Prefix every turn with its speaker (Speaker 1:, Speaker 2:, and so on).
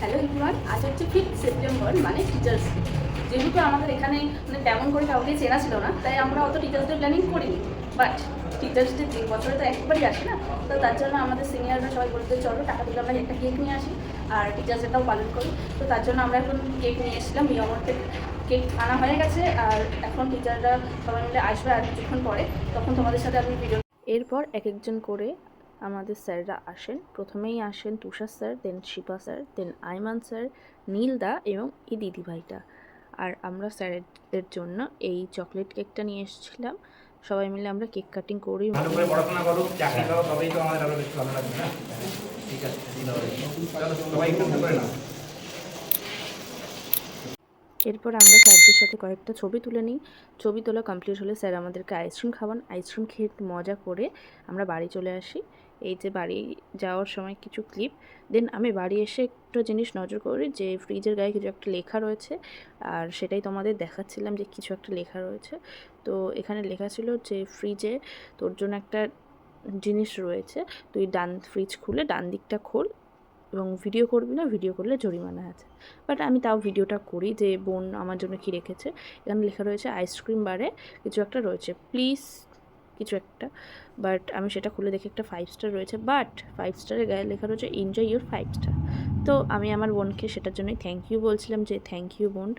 Speaker 1: Hello everyone, আজ হচ্ছে 5 September মানে টিচার্স ডে। যেহেতু আমাদের এখানে মানে তেমন করে কাউকে চেনা ছিল না, তাই আমরা অত টিচার্স ডে প্ল্যানিং করিনি। বাট টিচার্স ডে যে বছরে তো একবারই আসে না, তো তার জন্য আমাদের সিনিয়ররা সবাই বলতে চলো টাকা তুলে আমরা একটা কেক নিয়ে আসি আর টিচার্স ডেটাও পালন করি। তো তার জন্য আমরা এখন কেক নিয়ে এসেছিলাম, মিয়ামর থেকে কেক আনা হয়ে গেছে। আর এখন টিচাররা সবাই মিলে আসবে আর কিছুক্ষণ পরে, তখন তোমাদের সাথে আমি ভিডিও। এরপর এক একজন করে আমাদের স্যাররা আসেন। প্রথমেই আসেন তুষার স্যার, দেন শিপা স্যার, দেন আইমান স্যার, নীলদা এবং এই দিদিভাইটা। আর আমরা স্যারদের জন্য এই চকলেট কেকটা নিয়ে এসেছিলাম। সবাই মিলে আমরা কেক কাটিং করি।
Speaker 2: ভালো করে পড়াশোনা করো, চাকরি পাও, তবেই তো আমাদের আরো বেশি ভালো লাগবে না। ঠিক আছে, চলো সবাই একটু করে নাও।
Speaker 1: এরপর আমরা স্যারদের সাথে কয়েকটা ছবি তুলে নিই। ছবি তোলা কমপ্লিট হলে স্যার আমাদেরকে আইসক্রিম খাওয়ান। আইসক্রিম খেয়ে একটু মজা করে আমরা বাড়ি চলে আসি। এই যে বাড়ি যাওয়ার সময় কিছু ক্লিপ। দেন আমি বাড়ি এসে একটা জিনিস নজর করি যে ফ্রিজের গায়ে কিছু একটা লেখা রয়েছে, আর সেটাই তোমাদের দেখাচ্ছিলাম যে কিছু একটা লেখা রয়েছে। তো এখানে লেখা ছিল যে ফ্রিজে তোর জন্য একটা জিনিস রয়েছে, তুই ফ্রিজ খুলে ডান দিকটা খোল এবং ভিডিও করবি না, ভিডিও করলে জরিমানা আছে। বাট আমি তাও ভিডিওটা করি যে বোন আমার জন্য কী রেখেছে। এখানে লেখা রয়েছে আইসক্রিম বারে কিছু একটা রয়েছে, প্লিজ কিছু একটা। বাট আমি সেটা খুলে দেখি একটা 5 স্টার রয়েছে, বাট 5 স্টারের গায়ে লেখা রয়েছে এনজয় ইউর 5 স্টার। তো আমি আমার বোনকে সেটার জন্যই থ্যাংক ইউ বলছিলাম যে থ্যাংক ইউ বোন,